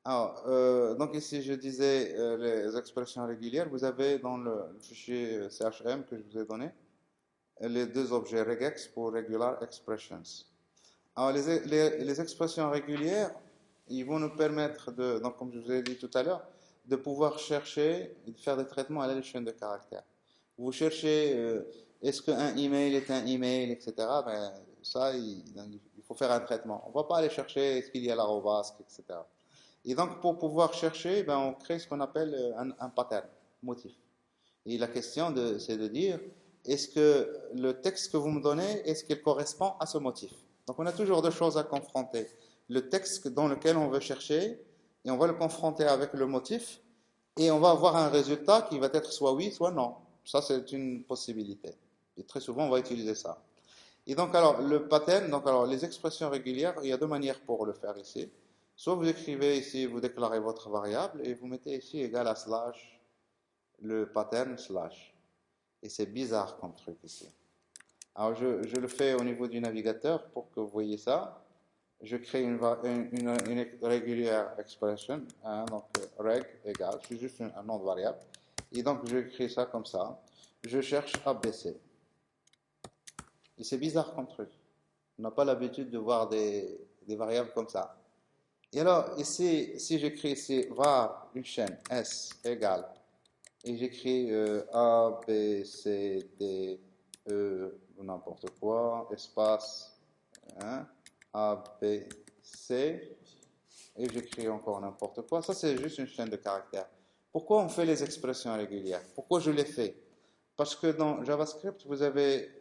Alors, donc ici, je disais les expressions régulières. Vous avez dans le fichier CHM que je vous ai donné les deux objets regex pour regular expressions. Alors, les expressions régulières, ils vont nous permettre de, donc comme je vous ai dit tout à l'heure, de pouvoir chercher et de faire des traitements à l'échelle de caractères. Vous cherchez, est-ce qu'un email est un email, etc. Ben, ça, il faut faire un traitement. On ne va pas aller chercher est-ce qu'il y a l'arrobas, etc. Et donc, pour pouvoir chercher, ben, on crée ce qu'on appelle un pattern, motif. Et la question, c'est de dire, est-ce que le texte que vous me donnez, est-ce qu'il correspond à ce motif? Donc, on a toujours deux choses à confronter. Le texte dans lequel on veut chercher, et on va le confronter avec le motif, et on va avoir un résultat qui va être soit oui, soit non. Ça, c'est une possibilité. Et très souvent, on va utiliser ça. Et donc, alors, le pattern, donc, alors, les expressions régulières, il y a deux manières pour le faire ici. Soit vous écrivez ici, vous déclarez votre variable, et vous mettez ici égal à slash, le pattern slash. Et c'est bizarre comme truc ici. Alors, je le fais au niveau du navigateur pour que vous voyez ça. Je crée une régulière expression, hein, donc reg égale, c'est juste un nom de variable. Et donc, je crée ça comme ça. Je cherche ABC. Et c'est bizarre comme truc. On n'a pas l'habitude de voir des variables comme ça. Et alors, ici, si j'écris ici var une chaîne S égale, et j'écris A, B, C, D, E, n'importe quoi, espace, hein, A, B, C, et j'écris encore n'importe quoi, ça c'est juste une chaîne de caractères. Pourquoi on fait les expressions régulières? Pourquoi je les fais? Parce que dans JavaScript, vous avez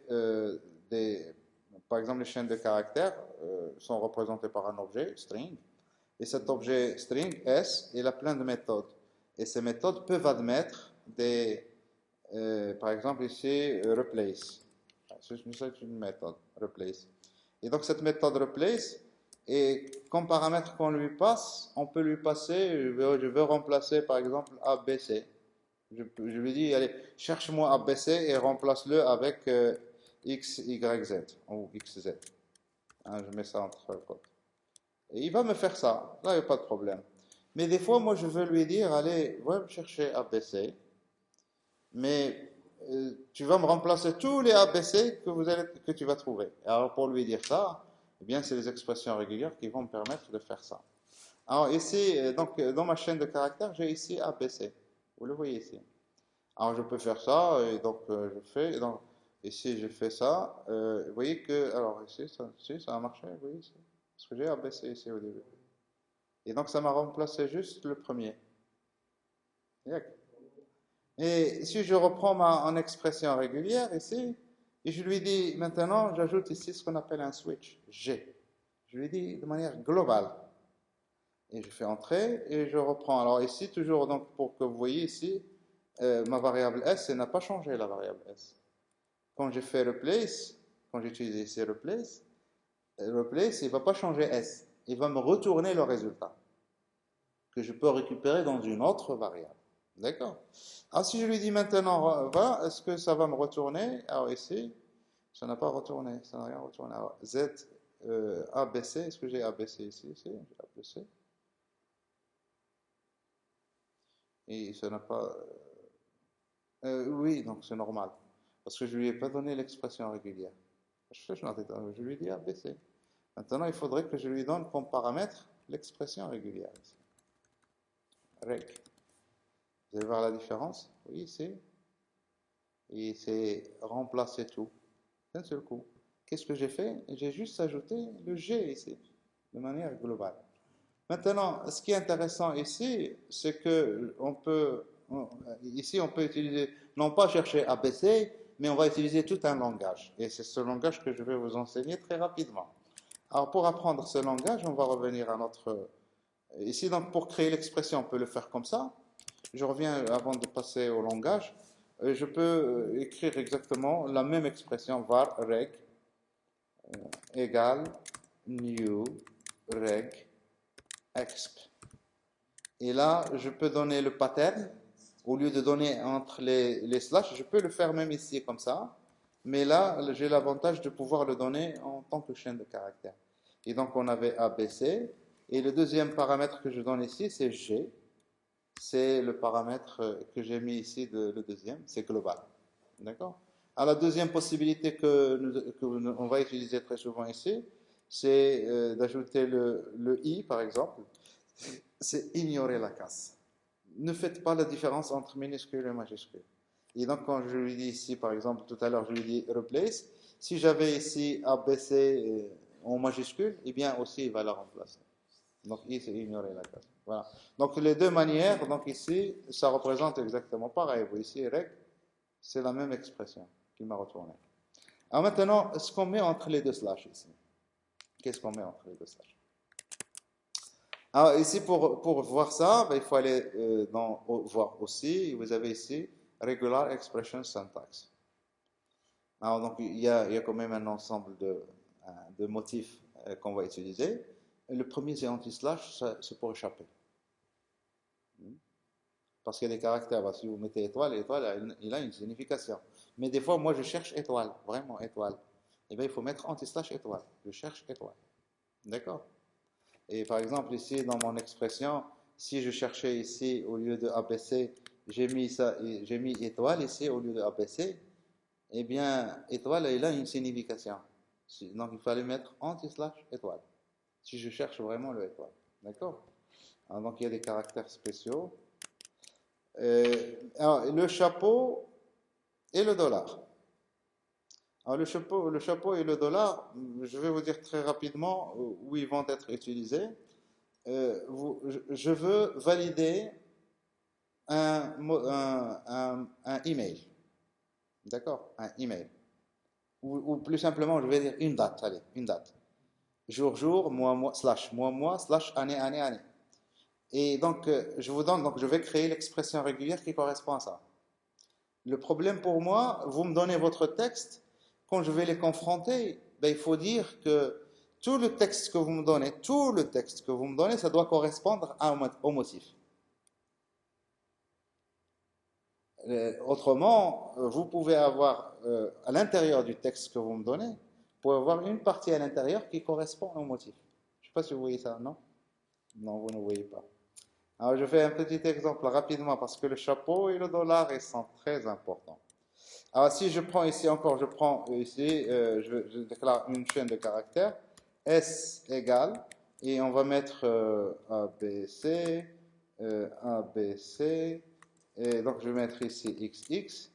par exemple, les chaînes de caractères sont représentées par un objet, string, et cet objet string, S, il a plein de méthodes. Et ces méthodes peuvent admettre par exemple ici, replace. C'est une méthode, replace. Et donc cette méthode replace, et comme paramètre qu'on lui passe, on peut lui passer, je veux remplacer par exemple ABC. Je lui dis, allez, cherche-moi ABC et remplace-le avec X, Y, Z, ou XZ. Hein, je mets ça entre côtes. Et il va me faire ça, là il n'y a pas de problème. Mais des fois, moi je veux lui dire, allez, va me chercher ABC, mais tu vas me remplacer tous les ABC que tu vas trouver. Alors pour lui dire ça, eh bien c'est les expressions régulières qui vont me permettre de faire ça. Alors ici, donc dans ma chaîne de caractères, j'ai ici ABC. Vous le voyez ici. Alors je peux faire ça, et donc je fais, donc ici je fais ça. Vous voyez que, alors ici, ça a marché, vous voyez ici. Parce que j'ai ABC ici au début. Et donc ça m'a remplacé juste le premier. Et si je reprends en expression régulière ici, et je lui dis maintenant, j'ajoute ici ce qu'on appelle un switch, G. Je lui dis de manière globale. Et je fais entrer et je reprends. Alors ici, toujours donc pour que vous voyez ici, ma variable S, elle n'a pas changé la variable S. Quand j'ai fait replace, quand j'utilise ici replace, il ne va pas changer S. Il va me retourner le résultat que je peux récupérer dans une autre variable. D'accord? Alors si je lui dis maintenant, voilà, est-ce que ça va me retourner? Alors ici, ça n'a pas retourné, ça n'a rien retourné. Alors Z, ABC, est-ce que j'ai ABC ici? Ici, j'ai ABC. Et ça n'a pas... oui, donc c'est normal. Parce que je ne lui ai pas donné l'expression régulière. Je lui ai dit ABC. Maintenant, il faudrait que je lui donne comme paramètre l'expression régulière. Ici. Reg. Vous allez voir la différence? Oui, ici. Et c'est remplacer tout d'un seul coup. Qu'est-ce que j'ai fait? J'ai juste ajouté le G ici, de manière globale. Maintenant, ce qui est intéressant ici, c'est que ici, on peut utiliser, non pas chercher ABC, mais on va utiliser tout un langage. Et c'est ce langage que je vais vous enseigner très rapidement. Alors, pour apprendre ce langage, on va revenir à notre... Ici, donc, pour créer l'expression, on peut le faire comme ça. Je reviens avant de passer au langage. Je peux écrire exactement la même expression, var reg égale new reg exp. Et là, je peux donner le pattern. Au lieu de donner entre les slash, je peux le faire même ici comme ça. Mais là, j'ai l'avantage de pouvoir le donner en tant que chaîne de caractères. Et donc, on avait ABC. Et le deuxième paramètre que je donne ici, c'est G. C'est le paramètre que j'ai mis ici, le deuxième, c'est global. D'accord? Alors, la deuxième possibilité on va utiliser très souvent ici, c'est d'ajouter le I, par exemple. C'est ignorer la case. Ne faites pas la différence entre minuscule et majuscule. Et donc, quand je lui dis ici, par exemple, tout à l'heure, je lui dis replace, si j'avais ici ABC en majuscule, eh bien aussi, il va la remplacer. Donc, I, c'est ignorer la case. Voilà. Donc, les deux manières, donc ici, ça représente exactement pareil. Vous ici, rec, c'est la même expression qui m'a retourné. Alors maintenant, ce qu'on met entre les deux slash ici. Qu'est-ce qu'on met entre les deux slash? Alors ici, pour voir ça, ben, il faut aller voir aussi, vous avez ici Regular Expression Syntax. Alors donc, il y a quand même un ensemble de motifs qu'on va utiliser. Et le premier, c'est anti-slash, c'est pour échapper. Parce qu'il y a des caractères, bah, si vous mettez étoile, l'étoile, il a une signification. Mais des fois, moi, je cherche étoile, vraiment étoile. Et bien, il faut mettre anti-slash étoile. Je cherche étoile. D'accord? Et par exemple, ici, dans mon expression, si je cherchais ici, au lieu de ABC, j'ai mis étoile ici, au lieu de ABC, eh bien, étoile, il a une signification. Donc, il fallait mettre anti-slash étoile. Si je cherche vraiment le étoile. D'accord? Donc, il y a des caractères spéciaux. Alors, le chapeau et le dollar. Alors, le chapeau et le dollar, je vais vous dire très rapidement où ils vont être utilisés. Je veux valider un email. D'accord? Un email. Ou plus simplement, je vais dire une date. Allez, une date. Jour, mois, slash, année, année. Et donc, je vais créer l'expression régulière qui correspond à ça. Le problème pour moi, vous me donnez votre texte, quand je vais les confronter, ben, il faut dire que tout le texte que vous me donnez, ça doit correspondre au motif. Autrement, vous pouvez avoir, à l'intérieur du texte que vous me donnez, vous pouvez avoir une partie à l'intérieur qui correspond au motif. Je ne sais pas si vous voyez ça, non? Non, vous ne voyez pas. Alors, je fais un petit exemple rapidement parce que le chapeau et le dollar, ils sont très importants. Alors, si je prends ici encore, je déclare une chaîne de caractères, S égale, et on va mettre ABC, ABC, et donc je vais mettre ici XX,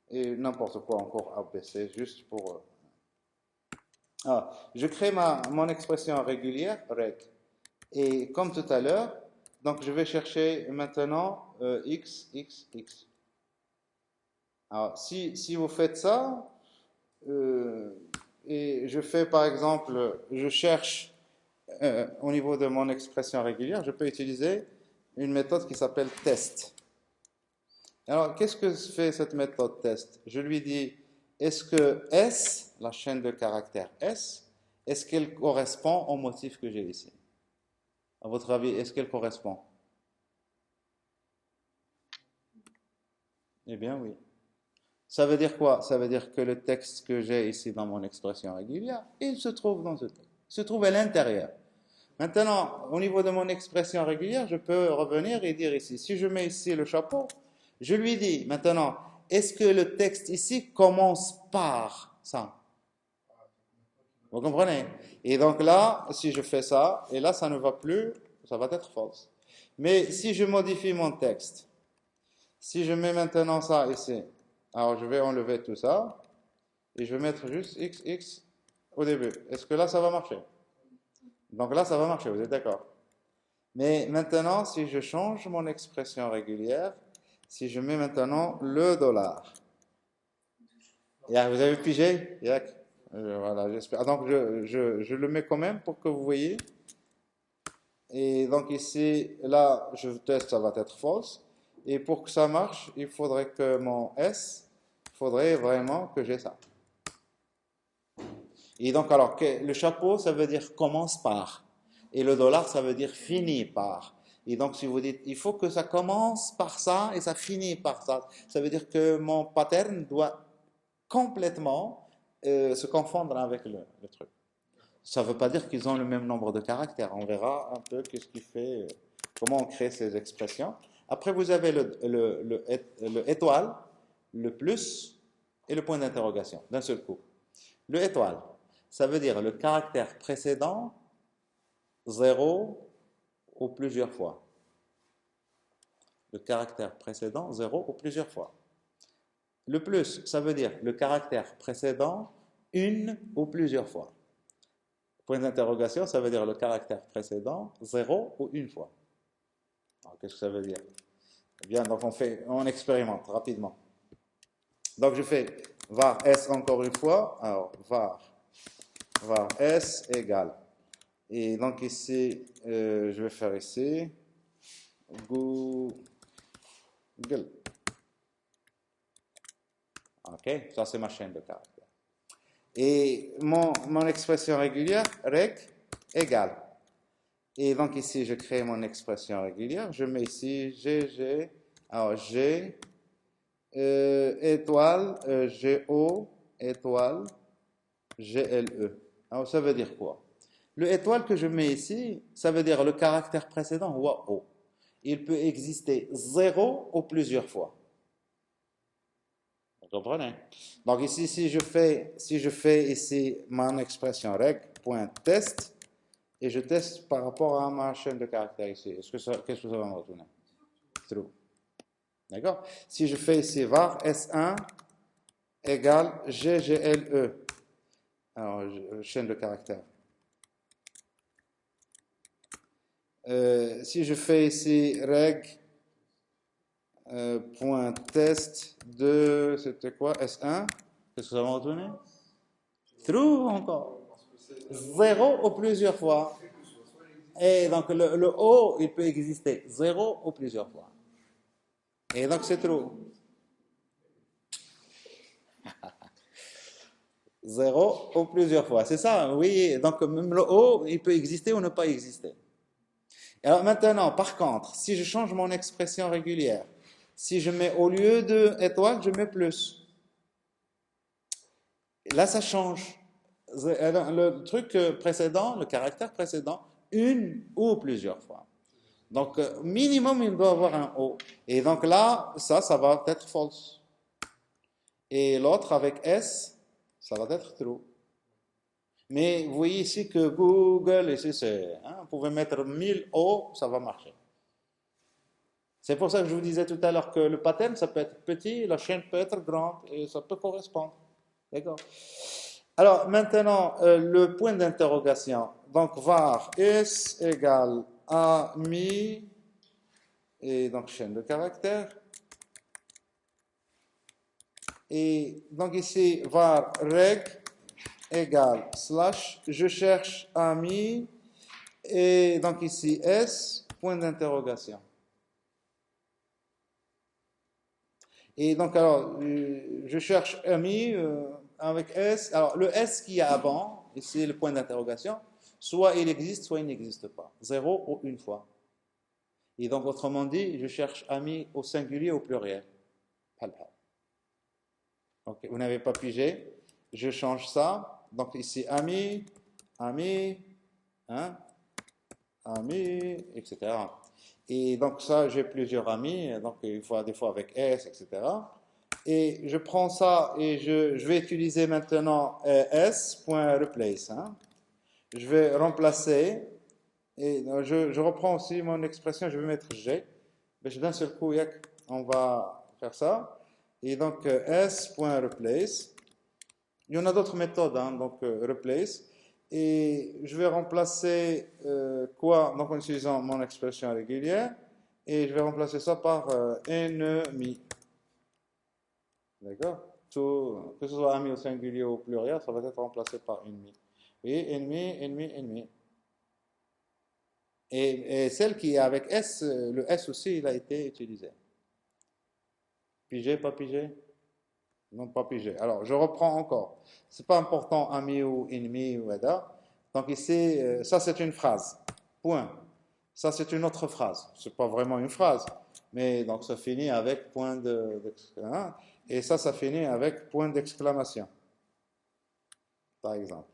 et n'importe quoi encore ABC, juste pour... je crée mon expression régulière, reg, et comme tout à l'heure, donc je vais chercher maintenant X. Alors, si vous faites ça, et je fais par exemple, je cherche au niveau de mon expression régulière, je peux utiliser une méthode qui s'appelle test. Alors, qu'est-ce que fait cette méthode test? Je lui dis, est-ce que S, la chaîne de caractères S, est-ce qu'elle correspond au motif que j'ai ici? À votre avis, est-ce qu'elle correspond? Eh bien, oui. Ça veut dire quoi? Ça veut dire que le texte que j'ai ici dans mon expression régulière, il se trouve dans ce texte. Il se trouve à l'intérieur. Maintenant, au niveau de mon expression régulière, je peux revenir et dire ici, si je mets ici le chapeau, je lui dis maintenant, est-ce que le texte ici commence par ça? Vous comprenez? Et donc là, si je fais ça, et là, ça ne va plus, ça va être false. Mais si je modifie mon texte, si je mets maintenant ça ici, alors je vais enlever tout ça, et je vais mettre juste XX au début. Est-ce que là, ça va marcher? Donc là, ça va marcher, vous êtes d'accord? Mais maintenant, si je change mon expression régulière, si je mets maintenant le dollar, vous avez pigé? Voilà, j'espère. Donc, je le mets quand même pour que vous voyez. Et donc ici, là, je teste, ça va être false. Et pour que ça marche, il faudrait que mon S, il faudrait vraiment que j'ai ça. Et donc, alors, le chapeau, ça veut dire commence par. Et le dollar, ça veut dire finit par. Et donc, si vous dites, il faut que ça commence par ça et ça finit par ça, ça veut dire que mon pattern doit complètement se confondre avec le truc. Ça ne veut pas dire qu'ils ont le même nombre de caractères. On verra un peu qu'est-ce qui fait, comment on crée ces expressions. Après, vous avez le étoile, le plus et le point d'interrogation d'un seul coup. Le étoile, ça veut dire le caractère précédent, 0 ou plusieurs fois. Le caractère précédent, 0 ou plusieurs fois. Le plus, ça veut dire le caractère précédent, une ou plusieurs fois. Point d'interrogation, ça veut dire le caractère précédent, 0 ou une fois. Qu'est-ce que ça veut dire? Eh bien, donc on expérimente rapidement. Donc je fais var s encore une fois. Alors var s égale. Et donc ici, je vais faire ici Google. Ok, ça c'est ma chaîne de caractères. Et mon expression régulière, reg, égale. Et donc ici, je crée mon expression régulière. Je mets ici GG, alors G, étoile, GO, étoile, GLE. Alors ça veut dire quoi? Le étoile que je mets ici, ça veut dire le caractère précédent, WAO. Il peut exister 0 ou plusieurs fois. Vous comprenez? Donc ici, si je fais ici mon expression reg.test, et je teste par rapport à ma chaîne de caractères ici, qu'est-ce que ça va me retourner? True. D'accord? Si je fais ici var S1 égale GGLE, alors chaîne de caractères. Si je fais ici reg point test de, c'était quoi? S1, qu'est-ce que ça va me retourner? True encore. 0 ou plusieurs fois. Et donc le O, il peut exister 0 ou plusieurs fois. Et donc c'est true. 0 ou plusieurs fois. C'est ça, oui. Donc même le O, il peut exister ou ne pas exister. Alors maintenant, par contre, si je change mon expression régulière, si je mets au lieu de étoile, je mets plus. Là, ça change. Le truc précédent, le caractère précédent, une ou plusieurs fois. Donc, minimum, il doit avoir un O. Et donc là, ça va être false. Et l'autre avec S, ça va être true. Mais vous voyez ici que Google, ici, vous pouvez mettre 1000 O, ça va marcher. C'est pour ça que je vous disais tout à l'heure que le pattern, ça peut être petit, la chaîne peut être grande, et ça peut correspondre. D'accord? Alors, maintenant, le point d'interrogation. Donc, var s égale ami, et donc chaîne de caractères. Et donc ici, var reg égale slash, je cherche ami, et donc ici s, point d'interrogation. Et donc, alors, je cherche ami avec S. Alors, le S qui y a avant, et c'est le point d'interrogation, soit il existe, soit il n'existe pas. 0 ou une fois. Et donc, autrement dit, je cherche ami au singulier ou au pluriel. Donc, vous n'avez pas pigé. Je change ça. Donc, ici, ami, ami, hein, ami, etc. Et donc ça, j'ai plusieurs amis, donc des fois avec S, etc. Et je prends ça et je vais utiliser maintenant S.replace. Hein. Je vais remplacer, et je reprends aussi mon expression, je vais mettre G. Mais d'un seul coup, on va faire ça. Et donc S.replace. Il y en a d'autres méthodes, hein, donc replace. Et je vais remplacer quoi? Donc en utilisant mon expression régulière. Et je vais remplacer ça par ennemi. D'accord? Que ce soit ami au singulier ou au pluriel, ça va être remplacé par ennemi. Oui, ennemi, ennemi, ennemi. Et celle qui est avec S, le S aussi, il a été utilisé. Pigé, pas pigé? Non, pas pigé. Alors, je reprends encore. C'est pas important, ami ou ennemi ou etc. Donc ici, ça c'est une phrase. Point. Ça c'est une autre phrase. C'est pas vraiment une phrase, mais donc ça finit avec point hein, et ça finit avec point d'exclamation, par exemple.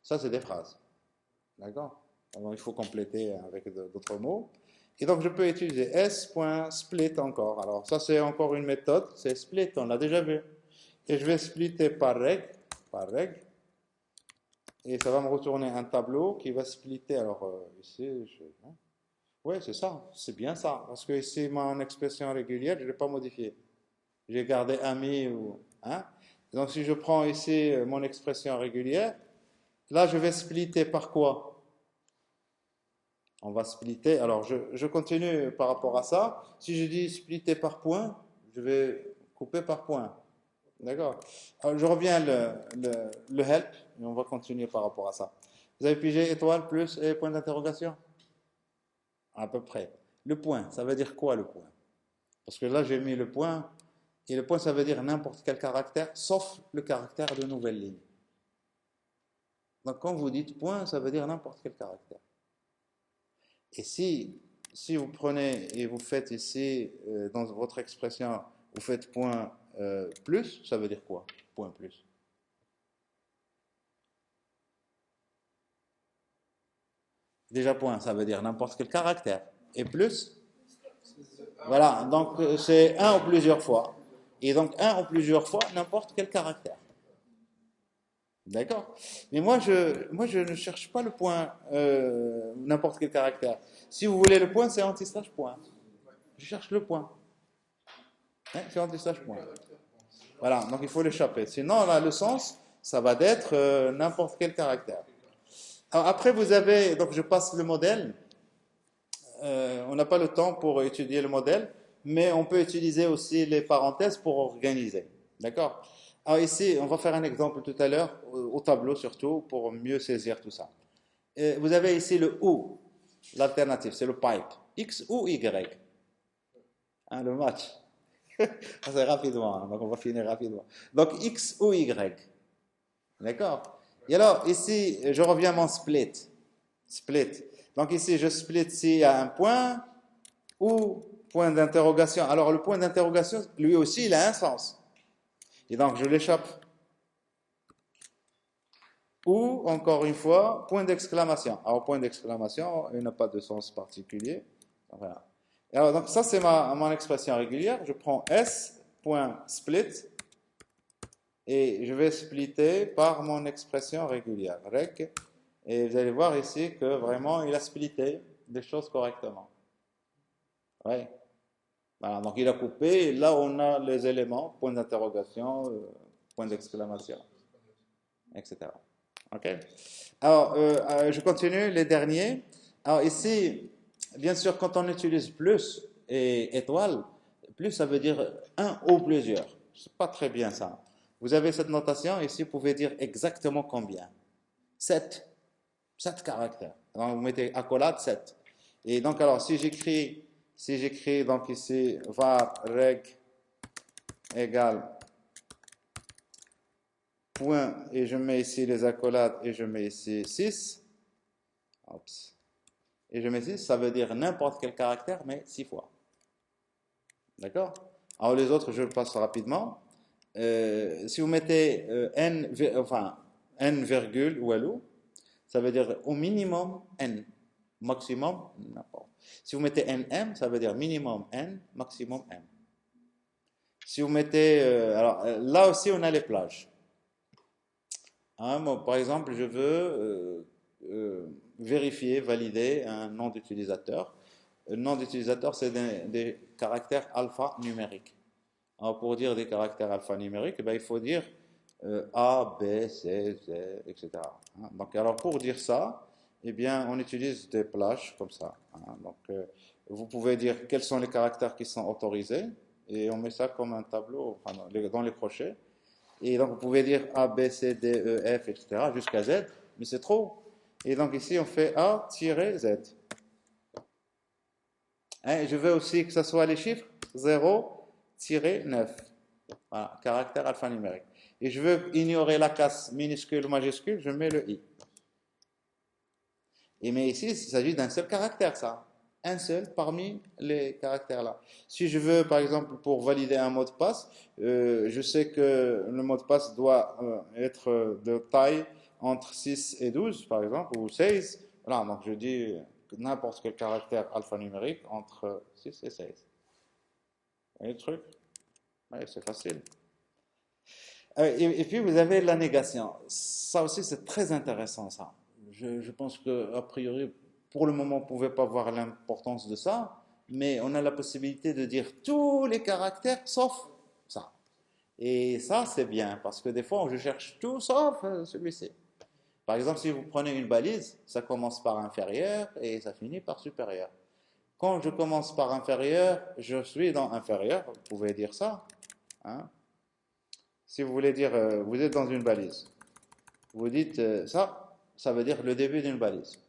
Ça, c'est des phrases. D'accord? Alors, il faut compléter avec d'autres mots. Et donc, je peux utiliser s.split encore. Alors, ça, c'est encore une méthode. C'est split, on l'a déjà vu. Et je vais splitter par règle. Par règle. Et ça va me retourner un tableau qui va splitter. Alors, ici, hein. Oui, c'est ça. C'est bien ça. Parce que ici, mon expression régulière, je ne l'ai pas modifiée. J'ai gardé ami ou. Hein? Donc, si je prends ici mon expression régulière, là, je vais splitter par quoi? On va splitter. Alors, je continue par rapport à ça. Si je dis splitter par point, je vais couper par point. D'accord? Alors, je reviens le help et on va continuer par rapport à ça. Vous avez pigé étoile plus et point d'interrogation? À peu près. Le point, ça veut dire quoi le point? Parce que là, j'ai mis le point. Et le point, ça veut dire n'importe quel caractère, sauf le caractère de nouvelle ligne. Donc, quand vous dites point, ça veut dire n'importe quel caractère. Et si vous prenez et vous faites ici, dans votre expression, vous faites point plus, ça veut dire quoi? Point plus. Déjà point, ça veut dire n'importe quel caractère. Et plus, voilà, donc c'est un ou plusieurs fois. Et donc un ou plusieurs fois, n'importe quel caractère. D'accord? Mais moi, je ne cherche pas le point, n'importe quel caractère. Si vous voulez le point, c'est anti-slash point. Je cherche le point. Hein, c'est anti-slash point. Voilà, donc il faut l'échapper. Sinon, là, le sens, ça va d'être n'importe quel caractère. Alors, après, vous avez, donc je passe le modèle. On n'a pas le temps pour étudier le modèle, mais on peut utiliser aussi les parenthèses pour organiser. D'accord? Alors ici, on va faire un exemple tout à l'heure, au tableau surtout, pour mieux saisir tout ça. Vous avez ici le OU, l'alternative, c'est le pipe. X ou Y. Hein, le match. C'est rapidement, hein, donc on va finir rapidement. Donc X ou Y. D'accord? Et alors, ici, je reviens à mon split. Split. Donc ici, je split s'il y a un point ou point d'interrogation. Alors, le point d'interrogation, lui aussi, il a un sens. Et donc, je l'échappe. Ou, encore une fois, point d'exclamation. Alors, point d'exclamation, il n'a pas de sens particulier. Voilà. Alors, donc, ça, c'est mon expression régulière. Je prends s.split et je vais splitter par mon expression régulière, rec. Et vous allez voir ici que vraiment, il a splitté des choses correctement. Ouais. Voilà, donc il a coupé, et là on a les éléments, point d'interrogation, point d'exclamation, etc. Ok? Alors, je continue, les derniers. Alors ici, bien sûr, quand on utilise plus et étoile, plus ça veut dire un ou plusieurs. C'est pas très bien ça. Vous avez cette notation, ici vous pouvez dire exactement combien. 7. 7 caractères. Donc vous mettez accolade 7. Et donc alors si j'écris donc ici var reg égale point et je mets ici les accolades et je mets ici 6. Oups. Et je mets 6, ça veut dire n'importe quel caractère mais 6 fois. D'accord? Alors les autres je passe rapidement. Si vous mettez n, enfin n virgule ou alou, ça veut dire au minimum n, maximum n'importe. Si vous mettez nm, ça veut dire minimum n, maximum m. Si vous mettez, alors là aussi on a les plages. Hein, moi, par exemple, je veux vérifier, valider un nom d'utilisateur. Le nom d'utilisateur, c'est des caractères alphanumériques. Alors pour dire des caractères alphanumériques, eh bien, il faut dire A, B, C, Z, etc. Hein, donc alors pour dire ça, eh bien, on utilise des plages comme ça. Hein, donc vous pouvez dire quels sont les caractères qui sont autorisés et on met ça comme un tableau enfin, dans les crochets. Et donc vous pouvez dire A, B, C, D, E, F, etc. jusqu'à Z, mais c'est trop. Et donc ici on fait A-Z. Hein, je veux aussi que ce soit les chiffres 0-9. Voilà, caractère alphanumérique. Et je veux ignorer la casse minuscule ou majuscule, je mets le I. Mais ici, il s'agit d'un seul caractère, ça. Un seul parmi les caractères là. Si je veux, par exemple, pour valider un mot de passe, je sais que le mot de passe doit être de taille entre 6 et 12, par exemple, ou 16. Voilà, donc je dis n'importe quel caractère alphanumérique entre 6 et 16. Vous voyez le truc? Oui, c'est facile. Et puis vous avez la négation. Ça aussi, c'est très intéressant, ça. Je pense que, a priori, pour le moment, on ne pouvait pas voir l'importance de ça, mais on a la possibilité de dire tous les caractères sauf ça. Et ça, c'est bien, parce que des fois, je cherche tout sauf celui-ci. Par exemple, si vous prenez une balise, ça commence par inférieur et ça finit par supérieur. Quand je commence par inférieur, je suis dans inférieur, vous pouvez dire ça, hein. Si vous voulez dire, vous êtes dans une balise, vous dites ça, ça veut dire le début d'une balise.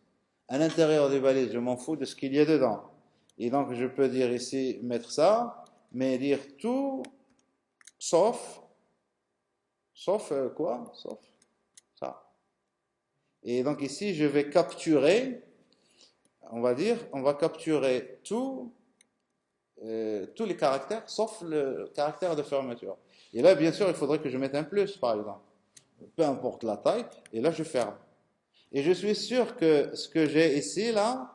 À l'intérieur des balises, je m'en fous de ce qu'il y a dedans. Et donc, je peux dire ici, mettre ça, mais dire tout sauf, sauf quoi? Sauf ça. Et donc ici, je vais capturer, on va dire, on va capturer tous les caractères, sauf le caractère de fermeture. Et là, bien sûr, il faudrait que je mette un plus, par exemple. Peu importe la taille, et là, je ferme. Et je suis sûr que ce que j'ai ici, là,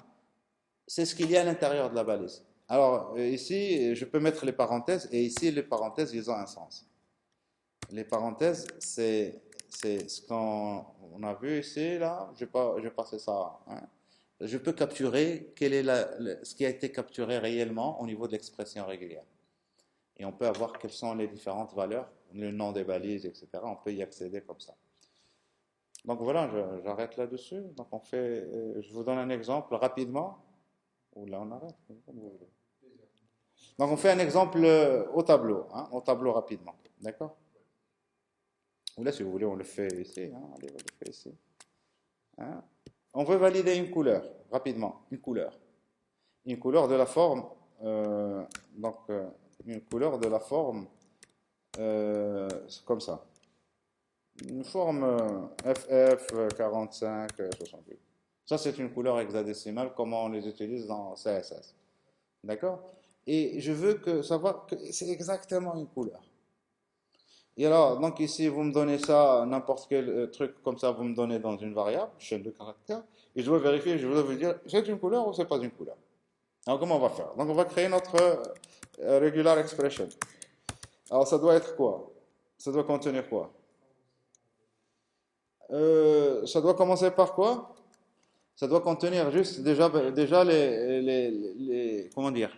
c'est ce qu'il y a à l'intérieur de la balise. Alors, ici, je peux mettre les parenthèses, et ici, les parenthèses, ils ont un sens. Les parenthèses, c'est ce qu'on a vu ici, là. Je vais passer ça, hein. Je peux capturer ce qui a été capturé réellement au niveau de l'expression régulière. Et on peut avoir quelles sont les différentes valeurs, le nom des balises, etc. On peut y accéder comme ça. Donc voilà, j'arrête là-dessus. Donc je vous donne un exemple rapidement. Ou là on arrête, comme vous voulez. Donc on fait un exemple au tableau, hein, au tableau rapidement. D'accord? Ou là si vous voulez on le fait ici, hein. Allez, on le fait ici. Hein. On veut valider une couleur, rapidement, une couleur. Une couleur de la forme, une couleur de la forme comme ça. Une forme FF 45 68. Ça, c'est une couleur hexadécimale, comme on les utilise dans CSS. D'accord? Et je veux savoir que c'est exactement une couleur. Et alors, donc ici, vous me donnez ça, n'importe quel truc comme ça, vous me donnez dans une variable, chaîne de caractères, et je dois vérifier, je dois vous dire, c'est une couleur ou c'est pas une couleur. Alors, comment on va faire? Donc, on va créer notre regular expression. Alors, ça doit être quoi? Ça doit contenir quoi? Ça doit commencer par quoi? Ça doit contenir juste déjà comment dire,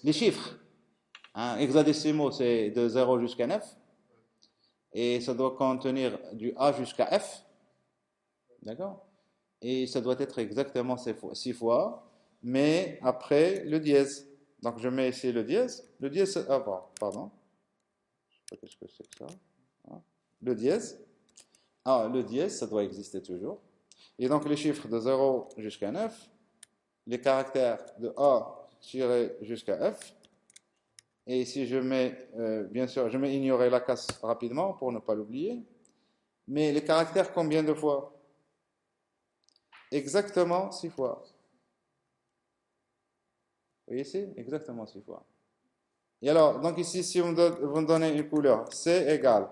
les chiffres. Hein, hexadécimaux, c'est de 0 jusqu'à 9. Et ça doit contenir du A jusqu'à F. D'accord? Et ça doit être exactement 6 fois, mais après le dièse. Donc je mets ici le dièse. Le dièse, pardon. Je sais pas qu'est-ce que c'est que ça. Hein. Le dièse. Ah, le dièse, ça doit exister toujours. Et donc les chiffres de 0 jusqu'à 9, les caractères de A tiré jusqu'à F. Et ici, je mets, bien sûr, je mets ignorer la casse rapidement pour ne pas l'oublier. Mais les caractères, combien de fois? Exactement 6 fois. Vous voyez ici? Exactement 6 fois. Et alors, donc ici, si vous me donnez une couleur, C égale,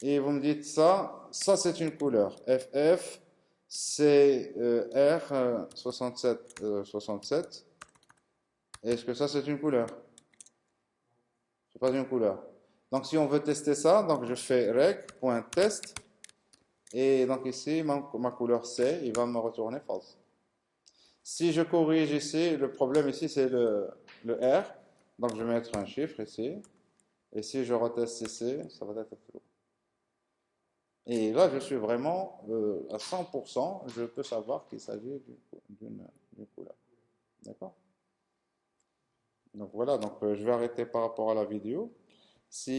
et vous me dites ça c'est une couleur. FF, c'est R 67. Est-ce que ça c'est une couleur? C'est pas une couleur. Donc si on veut tester ça, donc je fais rec.test, et donc ici, ma couleur C, il va me retourner false. Si je corrige ici, le problème ici c'est le R, donc je vais mettre un chiffre ici, et si je reteste ici, ça va être flou. Et là, je suis vraiment à 100%, je peux savoir qu'il s'agit d'une couleur. D'accord? Donc voilà, donc je vais arrêter par rapport à la vidéo. Si